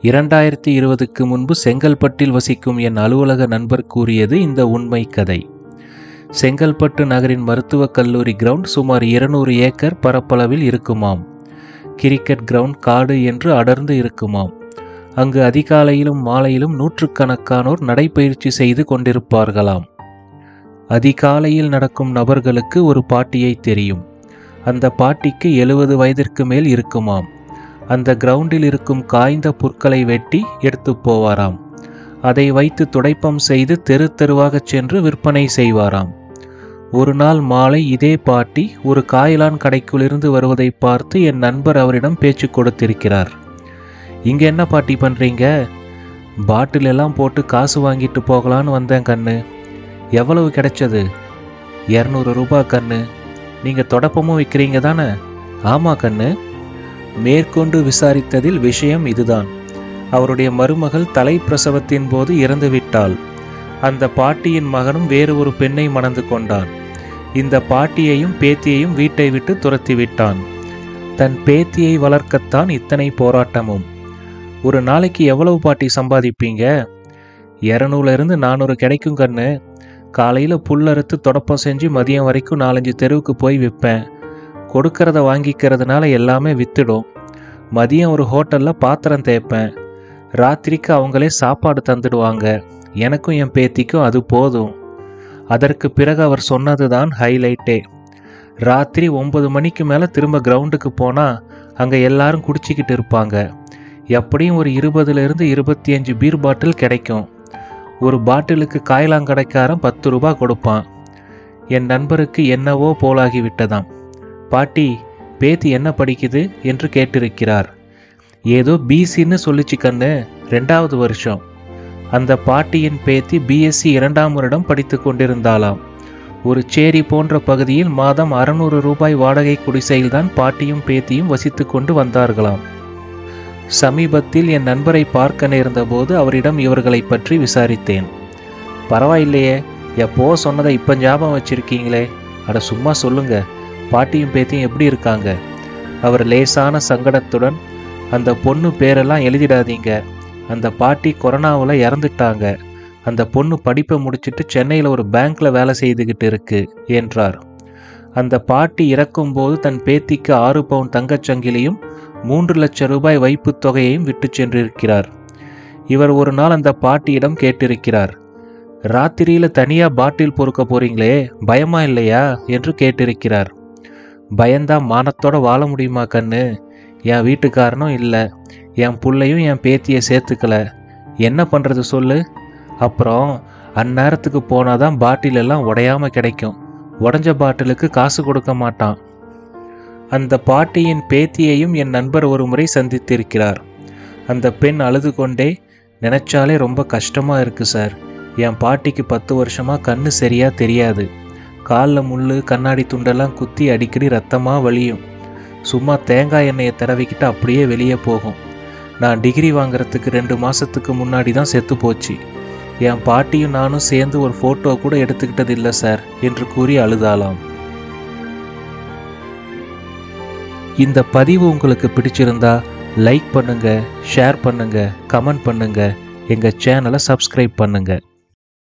2020க்கு முன்பு செங்கல்பட்டில் வசிக்கும் என் அலுவலக நண்பர் கூறியது இந்த உண்மை கதை. செங்கல்பட்டு நகரின் மருத்துவக் கல்லூரி கிரவுண்ட் சுமார் 200 ஏக்கர் பரப்பளவில் இருக்குமாம். கிரிக்கெட் கிரவுண்ட் காடு என்று அடர்ந்து இருக்குமாம். அங்கு அதிகாலையிலும் மாலையிலும் நூற்றுக்கணக்கானோர் நடைபயிற்சி செய்து கொண்டிருப்பார்களாம். அதிகாலையில் நடக்கும் நபர்களுக்கு ஒரு பாட்டியை தெரியும். அந்த பாட்டிக்கு 70 வயதிற்கு மேல் இருக்குமாம். அந்த கிரவுண்டில் இருக்கும் காய்ந்த புற்களை வெட்டி எடுத்து போவாராம். அதை வைத்து துடைப்பம் செய்து தெரு தெருவாகச் சென்று விற்பனை செய்வாராம். ஒரு நாள் மாலை இதே பாட்டி ஒரு காயலான் கடைக்குள்ளிருந்து வருவதை பார்த்து என் நண்பர் அவரிடம் பேச்சு கொடுத்திருக்கிறார். இங்கே என்ன பாட்டி பண்ணுறீங்க? பாட்டில் எல்லாம் போட்டு காசு வாங்கிட்டு போகலான்னு வந்தேன் கண்ணு. எவ்வளவு கிடைச்சது? 200 ரூபாய் கண்ணு. நீங்கள் தொடப்பமும் விற்கிறீங்க தானே? ஆமாம் கண்ணு. மேற்கொண்டு விசாரித்ததில் விஷயம் இதுதான். அவருடைய மருமகள் தலை பிரசவத்தின் போது இறந்துவிட்டாள். அந்த பாட்டியின் மகனும் வேறு ஒரு பெண்ணை மணந்து கொண்டான். இந்த பாட்டியையும் பேத்தியையும் வீட்டை விட்டு துரத்தி விட்டான். தன் பேத்தியை வளர்க்கத்தான் இத்தனை போராட்டமும். ஒரு நாளைக்கு எவ்வளவு பாட்டி சம்பாதிப்பீங்க? 200 400 கிடைக்கும் கண்ணு. காலையில் புல்லறுத்து தொடப்பம் செஞ்சு மதியம் வரைக்கும் 4-5 தெருவுக்கு போய் விற்பேன். கொடுக்கறத வாங்கிக்கிறதுனால எல்லாமே வித்துடும். மதியம் ஒரு ஹோட்டலில் பாத்திரம் தேய்ப்பேன். ராத்திரிக்கு அவங்களே சாப்பாடு தந்துடுவாங்க. எனக்கும் என் பேத்திக்கும் அது போதும். அதற்கு பிறகு அவர் சொன்னது தான் ஹைலைட்டே. ராத்திரி 9 மணிக்கு மேலே திரும்ப கிரவுண்டுக்கு போனால் அங்கே எல்லாரும் குடிச்சிக்கிட்டு இருப்பாங்க. எப்படியும் ஒரு 20 - 25 பீர் பாட்டில் கிடைக்கும். ஒரு பாட்டிலுக்கு காயலாங்கடைக்காரன் 10 ரூபாய் கொடுப்பான். என் நண்பருக்கு என்னவோ போலாகி விட்டதாம். பாட்டி, பேத்தி என்ன படிக்குது என்று கேட்டிருக்கிறார். ஏதோ பிசின்னு சொல்லிச்சு கண்ணு, 2வது வருஷம். அந்த பாட்டியின் பேத்தி பிஎஸ்சி 2ஆம் வருடம் படித்து கொண்டிருந்தாளாம். ஒரு சேரி போன்ற பகுதியில் மாதம் 600 ரூபாய் வாடகை குடிசையில்தான் பாட்டியும் பேத்தியும் வசித்து கொண்டு வந்தார்களாம். சமீபத்தில் என் நண்பரை பார்க்க நேர்ந்த போது அவரிடம் இவர்களை பற்றி விசாரித்தேன். பரவாயில்லையே, எப்போ சொன்னதை இப்போ ஞாபகம் வச்சிருக்கீங்களே. அட சும்மா சொல்லுங்க, பாட்டியும் பேத்தியும் எப்படி இருக்காங்க? அவர் லேசான சங்கடத்துடன், அந்த பொண்ணு பேரெல்லாம் எழுதிடாதீங்க. அந்த பாட்டி கொரோனாவில் இறந்துட்டாங்க. அந்த பொண்ணு படிப்பை முடிச்சுட்டு சென்னையில் ஒரு பேங்க்ல வேலை செய்துகிட்டு இருக்கு என்றார். அந்த பாட்டி இறக்கும்போது தன் பேத்திக்கு 6 பவுன் தங்கச்சங்கிலியும் 3 லட்சம் ரூபாய் வைப்பு தொகையையும் விட்டு சென்றிருக்கிறார். இவர் ஒரு நாள் அந்த பாட்டியிடம் கேட்டிருக்கிறார். ராத்திரியில் தனியாக பாட்டில் பொறுக்க போறீங்களே, பயமா இல்லையா என்று கேட்டிருக்கிறார். பயந்தா மானத்தோட வாழ முடியுமா கண்ணு? என் வீட்டுக்காரனும் இல்லை, என் புள்ளையும் என் பேத்தியை சேர்த்துக்கல. என்ன பண்ணுறது சொல்லு? அப்புறம் அந்நேரத்துக்கு போனாதான் பாட்டில் எல்லாம் உடையாம கிடைக்கும். உடஞ்ச பாட்டிலுக்கு காசு கொடுக்க மாட்டான். அந்த பாட்டியின் பேத்தியையும் என் நண்பர் ஒரு முறை சந்தித்திருக்கிறார். அந்த பெண் அழுது கொண்டே, நினைச்சாலே ரொம்ப கஷ்டமாக இருக்குது சார். என் பாட்டிக்கு 10 வருஷமாக கண்ணு சரியாக தெரியாது. காலில் முள், கண்ணாடி துண்டெல்லாம் குத்தி அடிக்கடி ரத்தமாக வலியும். சும்மா தேங்காய் எண்ணெயை தடவிக்கிட்டு அப்படியே வெளியே போகும். நான் டிகிரி வாங்குறதுக்கு 2 மாதத்துக்கு முன்னாடி தான் செத்து போச்சு. என் பாட்டியும் நானும் சேர்ந்து ஒரு ஃபோட்டோ கூட எடுத்துக்கிட்டது இல்லை சார் என்று கூறி அழுதாலாம். இந்த பதிவு உங்களுக்கு பிடிச்சிருந்தா லைக் பண்ணுங்க, ஷேர் பண்ணுங்க, கமெண்ட் பண்ணுங்க, எங்கள் சேனலை சப்ஸ்கிரைப் பண்ணுங்க.